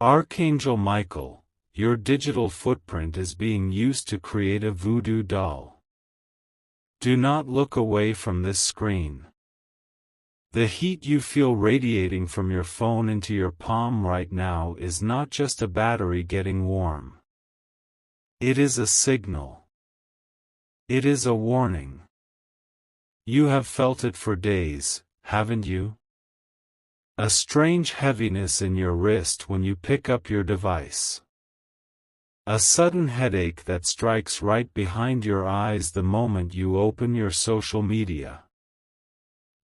Archangel Michael, your digital footprint is being used to create a voodoo doll. Do not look away from this screen. The heat you feel radiating from your phone into your palm right now is not just a battery getting warm. It is a signal. It is a warning. You have felt it for days, haven't you? A strange heaviness in your wrist when you pick up your device. A sudden headache that strikes right behind your eyes the moment you open your social media.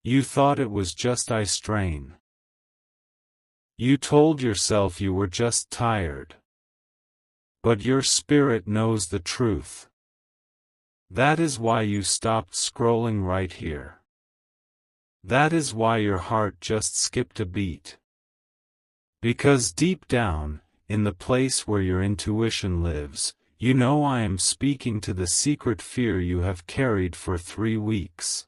You thought it was just eye strain. You told yourself you were just tired. But your spirit knows the truth. That is why you stopped scrolling right here. That is why your heart just skipped a beat. Because deep down, in the place where your intuition lives, you know I am speaking to the secret fear you have carried for 3 weeks.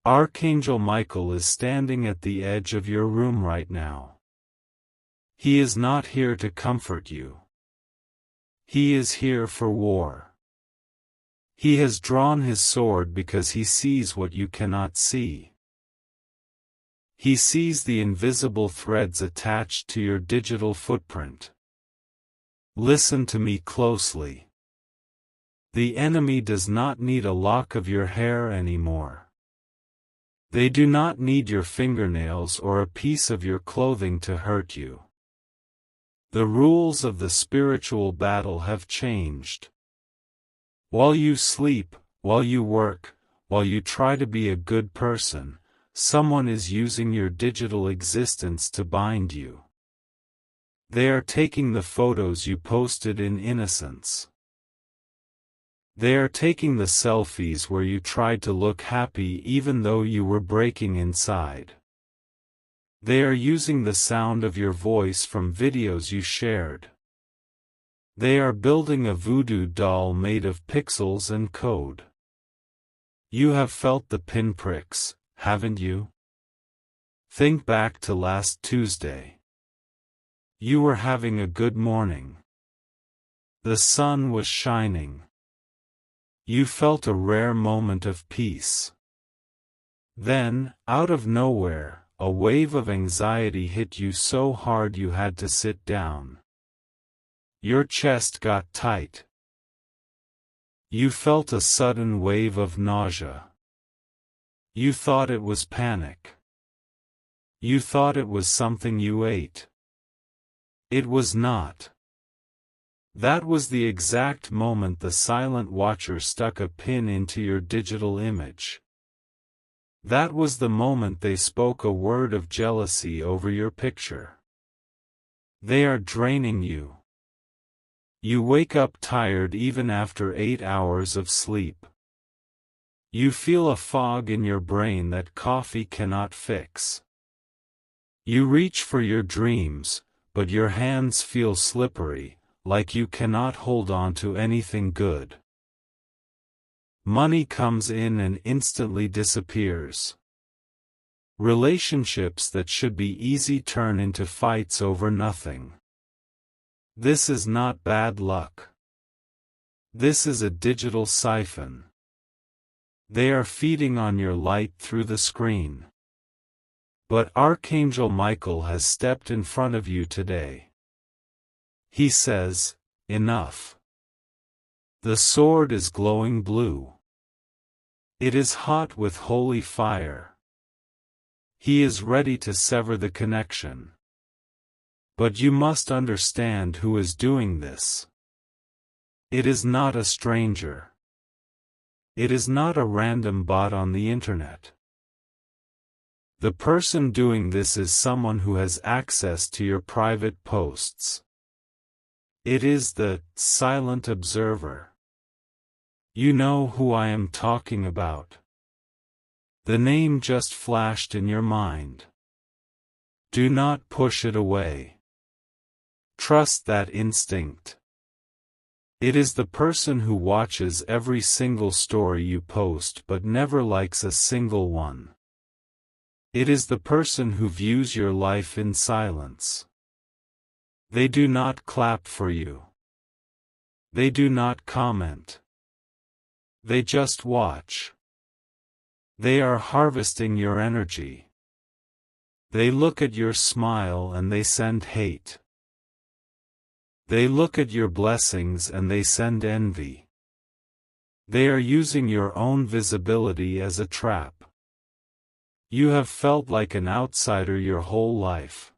Archangel Michael is standing at the edge of your room right now. He is not here to comfort you. He is here for war. He has drawn his sword because he sees what you cannot see. He sees the invisible threads attached to your digital footprint. Listen to me closely. The enemy does not need a lock of your hair anymore. They do not need your fingernails or a piece of your clothing to hurt you. The rules of the spiritual battle have changed. While you sleep, while you work, while you try to be a good person, someone is using your digital existence to bind you. They are taking the photos you posted in innocence. They are taking the selfies where you tried to look happy even though you were breaking inside. They are using the sound of your voice from videos you shared. They are building a voodoo doll made of pixels and code. You have felt the pinpricks, haven't you? Think back to last Tuesday. You were having a good morning. The sun was shining. You felt a rare moment of peace. Then, out of nowhere, a wave of anxiety hit you so hard you had to sit down. Your chest got tight. You felt a sudden wave of nausea. You thought it was panic. You thought it was something you ate. It was not. That was the exact moment the silent watcher stuck a pin into your digital image. That was the moment they spoke a word of jealousy over your picture. They are draining you. You wake up tired even after 8 hours of sleep. You feel a fog in your brain that coffee cannot fix. You reach for your dreams, but your hands feel slippery, like you cannot hold on to anything good. Money comes in and instantly disappears. Relationships that should be easy turn into fights over nothing. This is not bad luck. This is a digital siphon. They are feeding on your light through the screen. But Archangel Michael has stepped in front of you today. He says, enough. The sword is glowing blue. It is hot with holy fire. He is ready to sever the connection. But you must understand who is doing this. It is not a stranger. It is not a random bot on the internet. The person doing this is someone who has access to your private posts. It is the silent observer. You know who I am talking about. The name just flashed in your mind. Do not push it away. Trust that instinct. It is the person who watches every single story you post but never likes a single one. It is the person who views your life in silence. They do not clap for you. They do not comment. They just watch. They are harvesting your energy. They look at your smile and they send hate. They look at your blessings and they send envy. They are using your own visibility as a trap. You have felt like an outsider your whole life.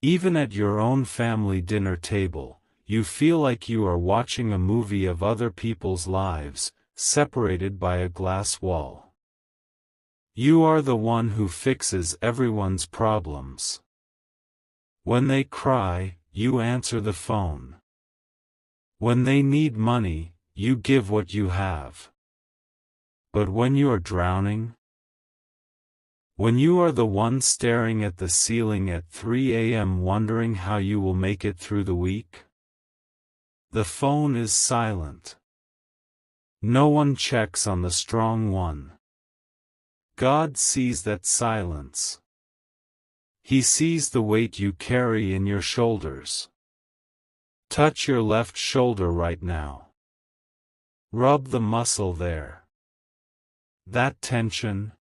Even at your own family dinner table, you feel like you are watching a movie of other people's lives, separated by a glass wall. You are the one who fixes everyone's problems. When they cry, you answer the phone. When they need money, you give what you have. But when you are drowning, when you are the one staring at the ceiling at 3 a.m. wondering how you will make it through the week, the phone is silent. No one checks on the strong one. God sees that silence. He sees the weight you carry in your shoulders. Touch your left shoulder right now. Rub the muscle there. That tension,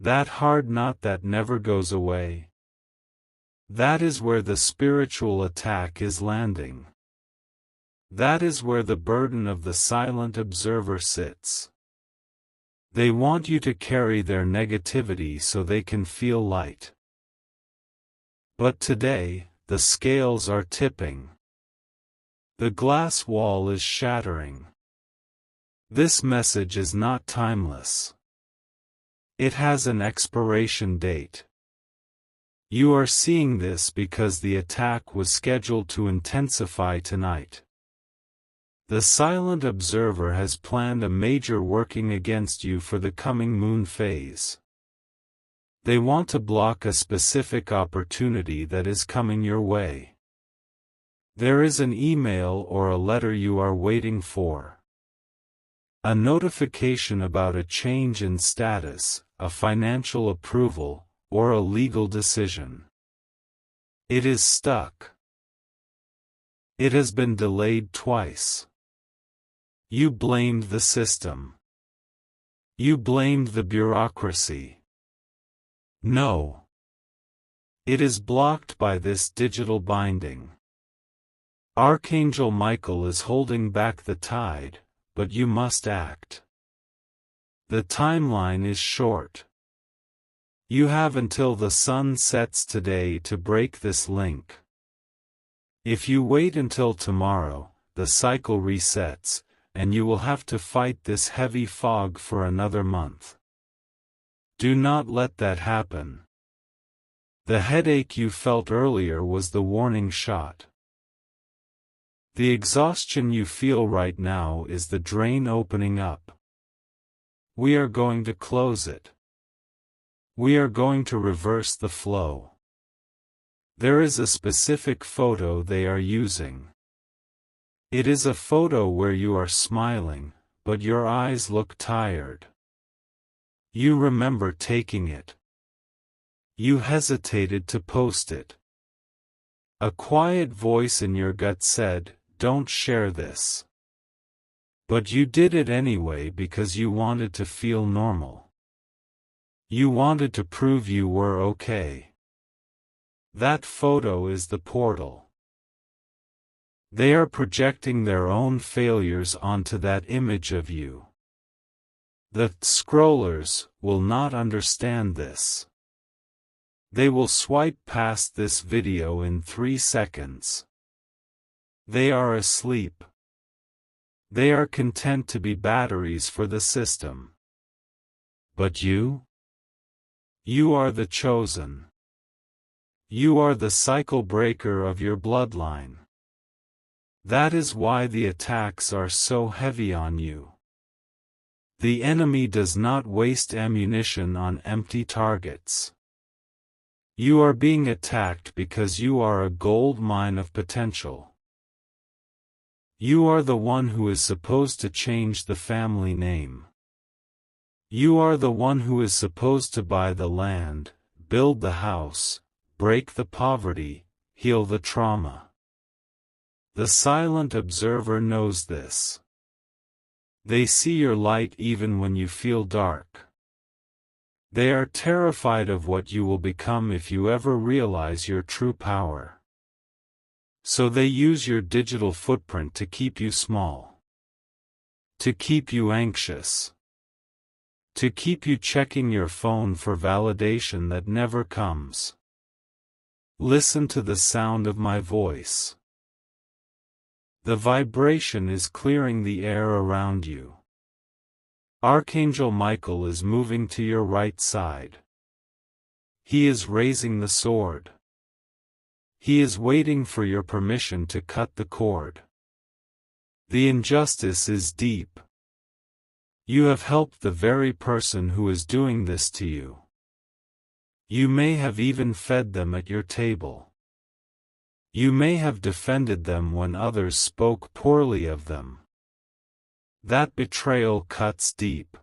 that hard knot that never goes away. That is where the spiritual attack is landing. That is where the burden of the silent observer sits. They want you to carry their negativity so they can feel light. But today, the scales are tipping. The glass wall is shattering. This message is not timeless. It has an expiration date. You are seeing this because the attack was scheduled to intensify tonight. The silent observer has planned a major working against you for the coming moon phase. They want to block a specific opportunity that is coming your way. There is an email or a letter you are waiting for. A notification about a change in status, a financial approval, or a legal decision. It is stuck. It has been delayed twice. You blamed the system. You blamed the bureaucracy. No. It is blocked by this digital binding. Archangel Michael is holding back the tide, but you must act. The timeline is short. You have until the sun sets today to break this link. If you wait until tomorrow, the cycle resets, and you will have to fight this heavy fog for another month. Do not let that happen. The headache you felt earlier was the warning shot. The exhaustion you feel right now is the drain opening up. We are going to close it. We are going to reverse the flow. There is a specific photo they are using. It is a photo where you are smiling, but your eyes look tired. You remember taking it. You hesitated to post it. A quiet voice in your gut said, "Don't share this." But you did it anyway because you wanted to feel normal. You wanted to prove you were okay. That photo is the portal. They are projecting their own failures onto that image of you. The scrollers will not understand this. They will swipe past this video in 3 seconds. They are asleep. They are content to be batteries for the system. But you? You are the chosen. You are the cycle breaker of your bloodline. That is why the attacks are so heavy on you. The enemy does not waste ammunition on empty targets. You are being attacked because you are a gold mine of potential. You are the one who is supposed to change the family name. You are the one who is supposed to buy the land, build the house, break the poverty, heal the trauma. The silent observer knows this. They see your light even when you feel dark. They are terrified of what you will become if you ever realize your true power. So they use your digital footprint to keep you small. To keep you anxious. To keep you checking your phone for validation that never comes. Listen to the sound of my voice. The vibration is clearing the air around you. Archangel Michael is moving to your right side. He is raising the sword. He is waiting for your permission to cut the cord. The injustice is deep. You have helped the very person who is doing this to you. You may have even fed them at your table. You may have defended them when others spoke poorly of them. That betrayal cuts deep.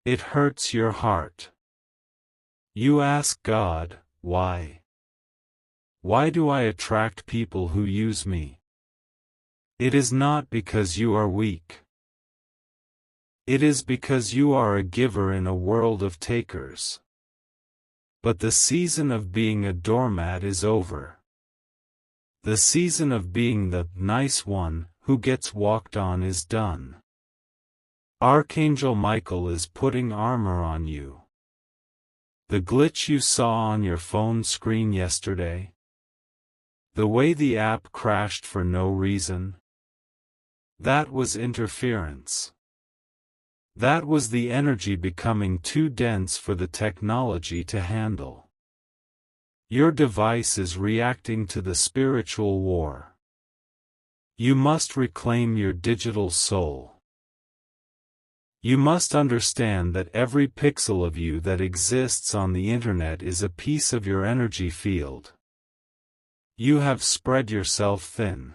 It hurts your heart. You ask God, why? Why do I attract people who use me? It is not because you are weak. It is because you are a giver in a world of takers. But the season of being a doormat is over. The season of being the nice one who gets walked on is done. Archangel Michael is putting armor on you. The glitch you saw on your phone screen yesterday? The way the app crashed for no reason? That was interference. That was the energy becoming too dense for the technology to handle. Your device is reacting to the spiritual war. You must reclaim your digital soul. You must understand that every pixel of you that exists on the internet is a piece of your energy field. You have spread yourself thin.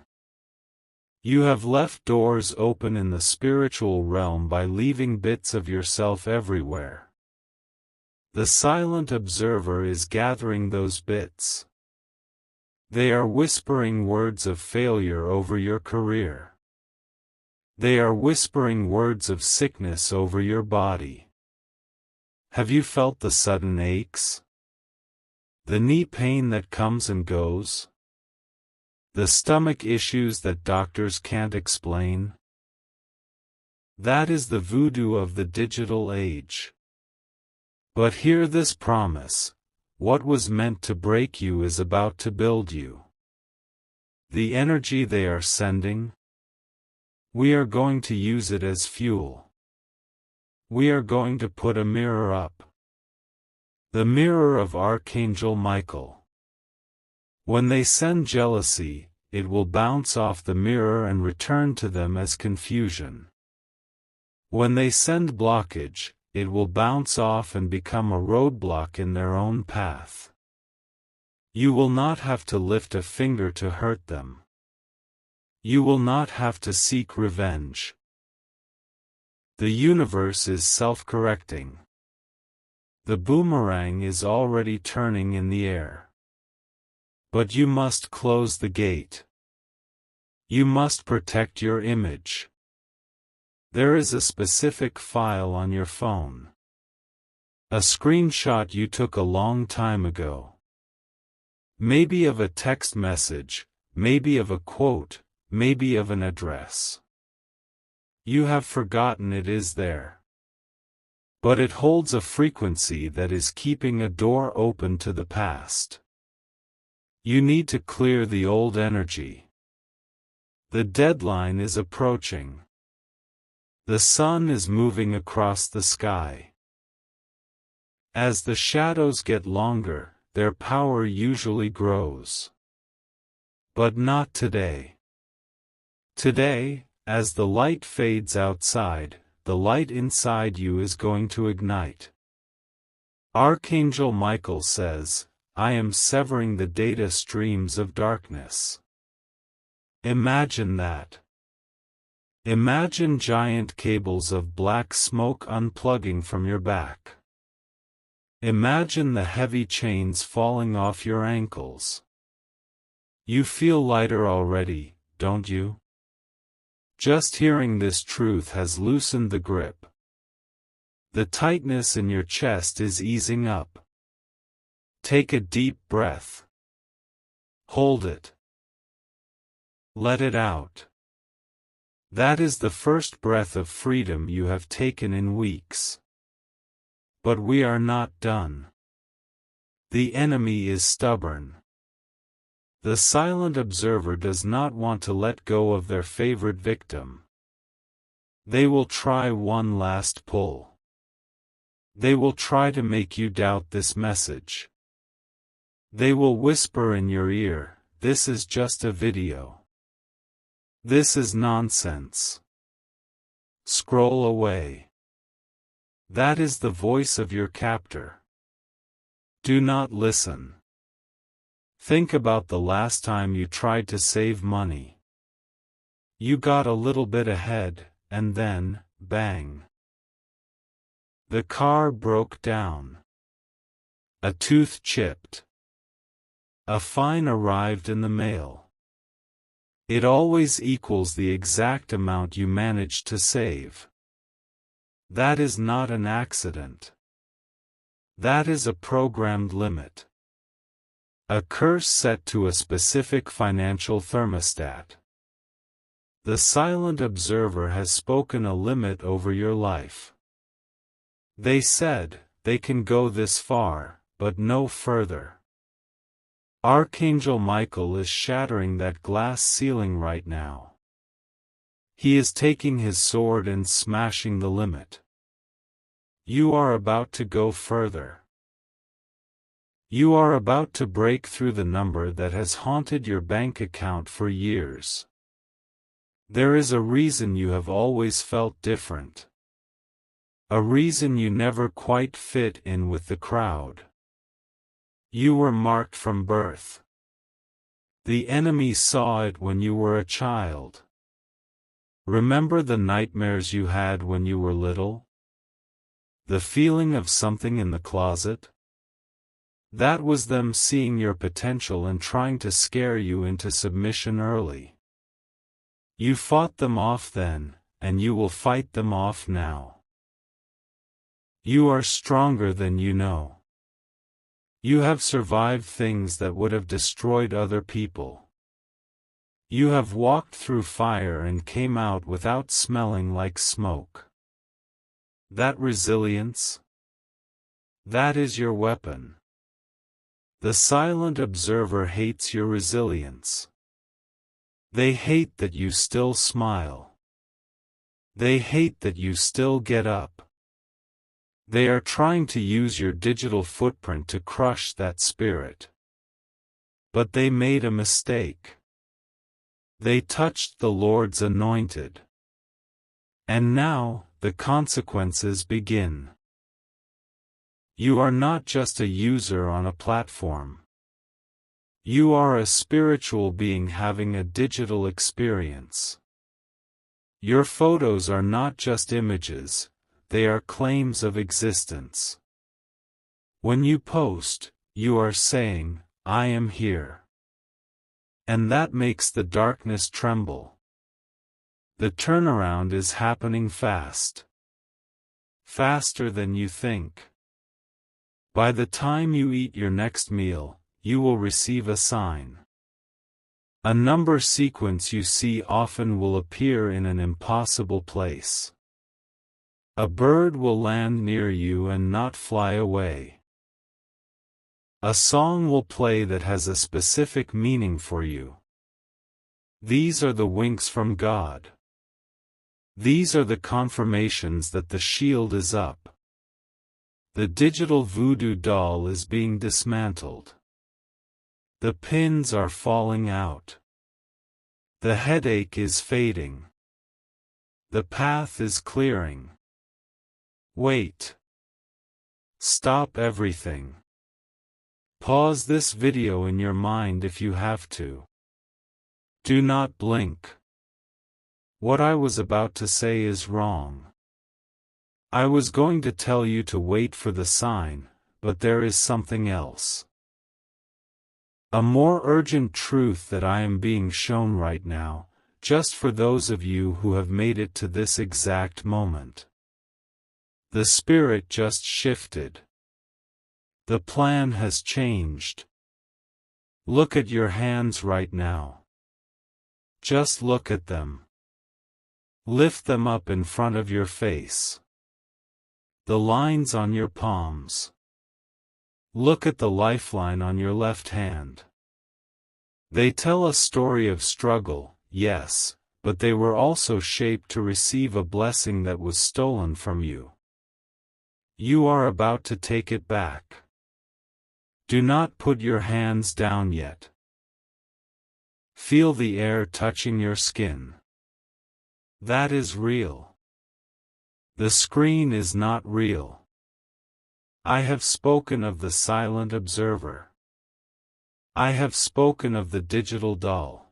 You have left doors open in the spiritual realm by leaving bits of yourself everywhere. The silent observer is gathering those bits. They are whispering words of failure over your career. They are whispering words of sickness over your body. Have you felt the sudden aches? The knee pain that comes and goes? The stomach issues that doctors can't explain? That is the voodoo of the digital age. But hear this promise: what was meant to break you is about to build you. The energy they are sending? We are going to use it as fuel. We are going to put a mirror up. The mirror of Archangel Michael. When they send jealousy, it will bounce off the mirror and return to them as confusion. When they send blockage, it will bounce off and become a roadblock in their own path. You will not have to lift a finger to hurt them. You will not have to seek revenge. The universe is self-correcting. The boomerang is already turning in the air. But you must close the gate. You must protect your image. There is a specific file on your phone. A screenshot you took a long time ago. Maybe of a text message, maybe of a quote, maybe of an address. You have forgotten it is there. But it holds a frequency that is keeping a door open to the past. You need to clear the old energy. The deadline is approaching. The sun is moving across the sky. As the shadows get longer, their power usually grows. But not today. Today, as the light fades outside, the light inside you is going to ignite. Archangel Michael says, I am severing the data streams of darkness. Imagine that. Imagine giant cables of black smoke unplugging from your back. Imagine the heavy chains falling off your ankles. You feel lighter already, don't you? Just hearing this truth has loosened the grip. The tightness in your chest is easing up. Take a deep breath. Hold it. Let it out. That is the first breath of freedom you have taken in weeks. But we are not done. The enemy is stubborn. The silent observer does not want to let go of their favorite victim. They will try one last pull. They will try to make you doubt this message. They will whisper in your ear, "This is just a video. This is nonsense. Scroll away." That is the voice of your captor. Do not listen. Think about the last time you tried to save money. You got a little bit ahead, and then, bang. The car broke down. A tooth chipped. A fine arrived in the mail. It always equals the exact amount you managed to save. That is not an accident. That is a programmed limit. A curse set to a specific financial thermostat. The silent observer has spoken a limit over your life. They said, they can go this far, but no further. Archangel Michael is shattering that glass ceiling right now. He is taking his sword and smashing the limit. You are about to go further. You are about to break through the number that has haunted your bank account for years. There is a reason you have always felt different. A reason you never quite fit in with the crowd. You were marked from birth. The enemy saw it when you were a child. Remember the nightmares you had when you were little? The feeling of something in the closet? That was them seeing your potential and trying to scare you into submission early. You fought them off then, and you will fight them off now. You are stronger than you know. You have survived things that would have destroyed other people. You have walked through fire and came out without smelling like smoke. That resilience? That is your weapon. The silent observer hates your resilience. They hate that you still smile. They hate that you still get up. They are trying to use your digital footprint to crush that spirit. But they made a mistake. They touched the Lord's anointed. And now, the consequences begin. You are not just a user on a platform. You are a spiritual being having a digital experience. Your photos are not just images, they are claims of existence. When you post, you are saying, "I am here." And that makes the darkness tremble. The turnaround is happening fast. Faster than you think. By the time you eat your next meal, you will receive a sign. A number sequence you see often will appear in an impossible place. A bird will land near you and not fly away. A song will play that has a specific meaning for you. These are the winks from God. These are the confirmations that the shield is up. The digital voodoo doll is being dismantled. The pins are falling out. The headache is fading. The path is clearing. Wait. Stop everything. Pause this video in your mind if you have to. Do not blink. What I was about to say is wrong. I was going to tell you to wait for the sign, but there is something else. A more urgent truth that I am being shown right now, just for those of you who have made it to this exact moment. The spirit just shifted. The plan has changed. Look at your hands right now. Just look at them. Lift them up in front of your face. The lines on your palms. Look at the lifeline on your left hand. They tell a story of struggle, yes, but they were also shaped to receive a blessing that was stolen from you. You are about to take it back. Do not put your hands down yet. Feel the air touching your skin. That is real. The screen is not real. I have spoken of the silent observer. I have spoken of the digital doll.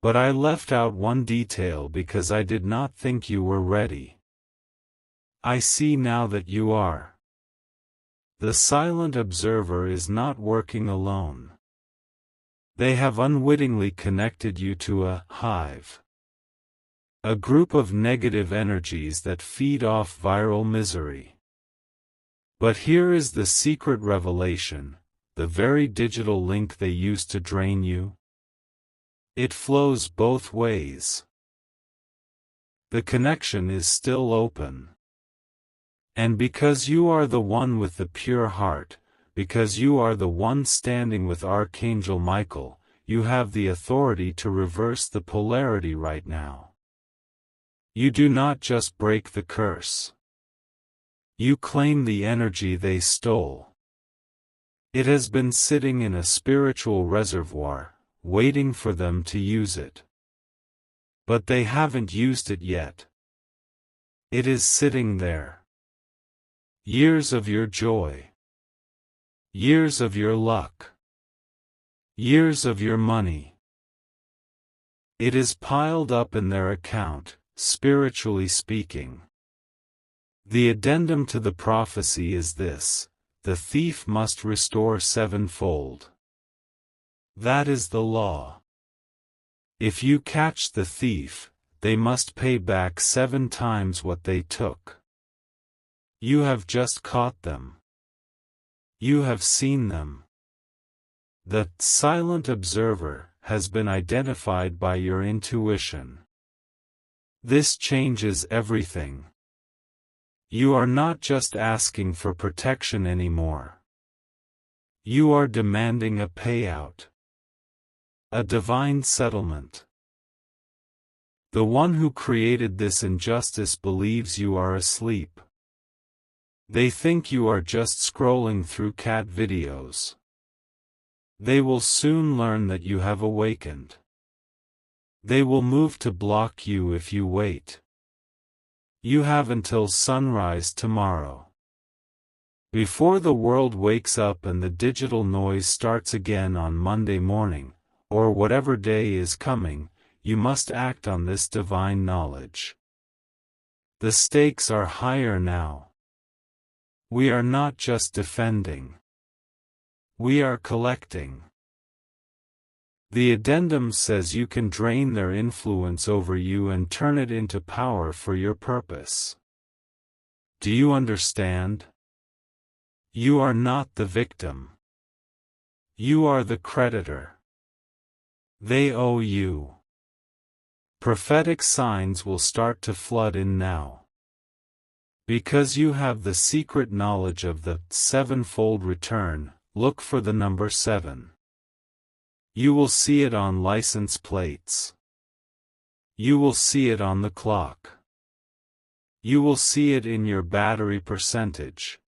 But I left out one detail because I did not think you were ready. I see now that you are. The silent observer is not working alone. They have unwittingly connected you to a hive. A group of negative energies that feed off viral misery. But here is the secret revelation, the very digital link they use to drain you. It flows both ways. The connection is still open. And because you are the one with the pure heart, because you are the one standing with Archangel Michael, you have the authority to reverse the polarity right now. You do not just break the curse. You claim the energy they stole. It has been sitting in a spiritual reservoir, waiting for them to use it. But they haven't used it yet. It is sitting there. Years of your joy. Years of your luck. Years of your money. It is piled up in their account, spiritually speaking. The addendum to the prophecy is this: the thief must restore sevenfold. That is the law. If you catch the thief, they must pay back 7 times what they took. You have just caught them. You have seen them. The silent observer has been identified by your intuition. This changes everything. You are not just asking for protection anymore. You are demanding a payout. A divine settlement. The one who created this injustice believes you are asleep. They think you are just scrolling through cat videos. They will soon learn that you have awakened. They will move to block you if you wait. You have until sunrise tomorrow. Before the world wakes up and the digital noise starts again on Monday morning, or whatever day is coming, you must act on this divine knowledge. The stakes are higher now. We are not just defending. We are collecting. The addendum says you can drain their influence over you and turn it into power for your purpose. Do you understand? You are not the victim. You are the creditor. They owe you. Prophetic signs will start to flood in now. Because you have the secret knowledge of the sevenfold return, look for the number 7. You will see it on license plates. You will see it on the clock. You will see it in your battery percentage.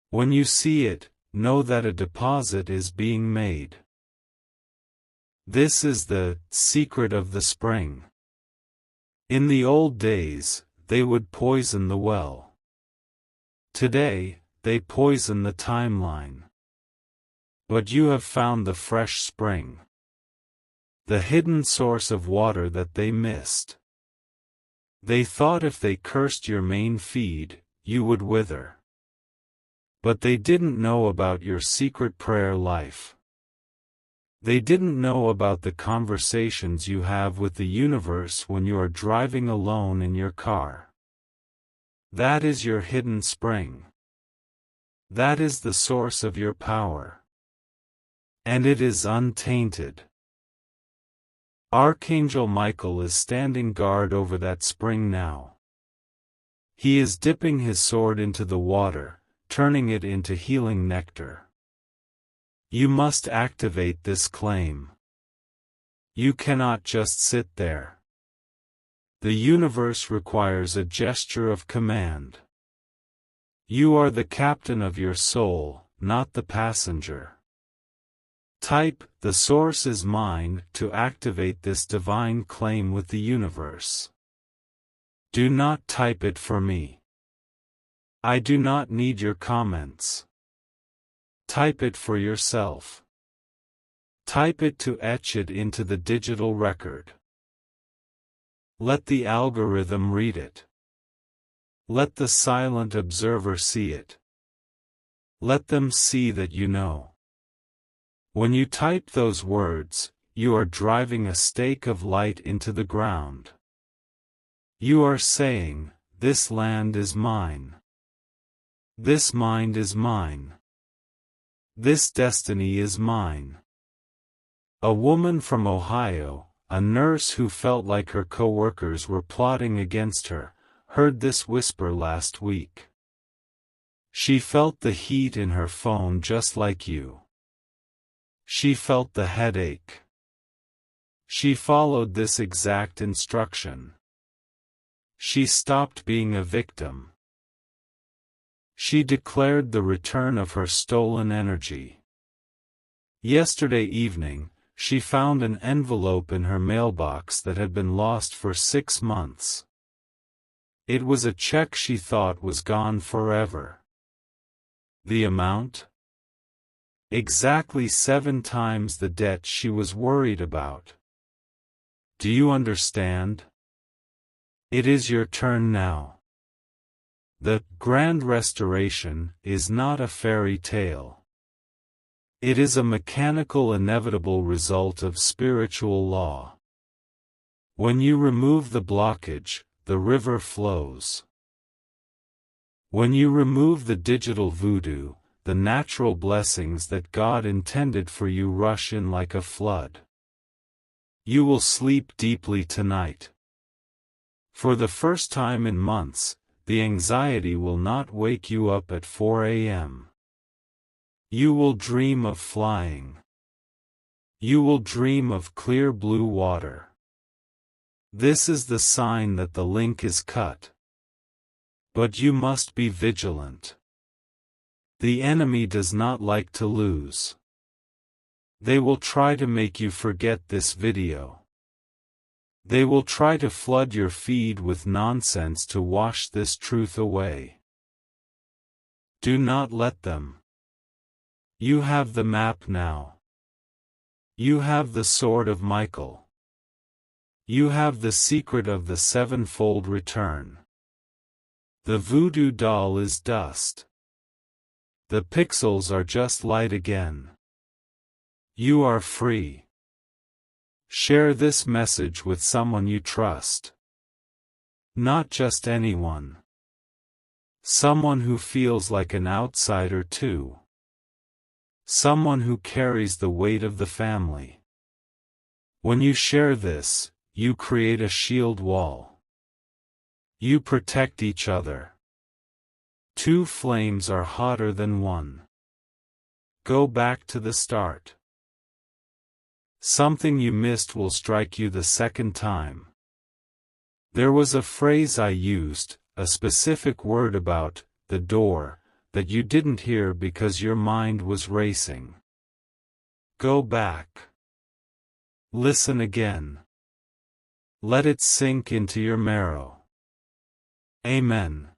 When you see it, know that a deposit is being made. This is the secret of the spring. In the old days, they would poison the well. Today, they poison the timeline. But you have found the fresh spring. The hidden source of water that they missed. They thought if they cursed your main feed, you would wither. But they didn't know about your secret prayer life. They didn't know about the conversations you have with the universe when you are driving alone in your car. That is your hidden spring. That is the source of your power. And it is untainted. Archangel Michael is standing guard over that spring now. He is dipping his sword into the water, turning it into healing nectar. You must activate this claim. You cannot just sit there. The universe requires a gesture of command. You are the captain of your soul, not the passenger. Type, "The source is mine," to activate this divine claim with the universe. Do not type it for me. I do not need your comments. Type it for yourself. Type it to etch it into the digital record. Let the algorithm read it. Let the silent observer see it. Let them see that you know. When you type those words, you are driving a stake of light into the ground. You are saying, "This land is mine. This mind is mine. This destiny is mine." A woman from Ohio, a nurse who felt like her coworkers were plotting against her, heard this whisper last week. She felt the heat in her phone just like you. She felt the headache. She followed this exact instruction. She stopped being a victim. She declared the return of her stolen energy. Yesterday evening, she found an envelope in her mailbox that had been lost for 6 months. It was a check she thought was gone forever. The amount? Exactly 7 times the debt she was worried about. Do you understand? It is your turn now. The Grand Restoration is not a fairy tale. It is a mechanical inevitable result of spiritual law. When you remove the blockage, the river flows. When you remove the digital voodoo, the natural blessings that God intended for you rush in like a flood. You will sleep deeply tonight. For the first time in months, the anxiety will not wake you up at 4 a.m. You will dream of flying. You will dream of clear blue water. This is the sign that the link is cut. But you must be vigilant. The enemy does not like to lose. They will try to make you forget this video. They will try to flood your feed with nonsense to wash this truth away. Do not let them. You have the map now. You have the sword of Michael. You have the secret of the 7-fold return. The voodoo doll is dust. The pixels are just light again. You are free. Share this message with someone you trust. Not just anyone. Someone who feels like an outsider too. Someone who carries the weight of the family. When you share this, you create a shield wall. You protect each other. 2 flames are hotter than one. Go back to the start. Something you missed will strike you the second time. There was a phrase I used, a specific word about the door, that you didn't hear because your mind was racing. Go back. Listen again. Let it sink into your marrow. Amen.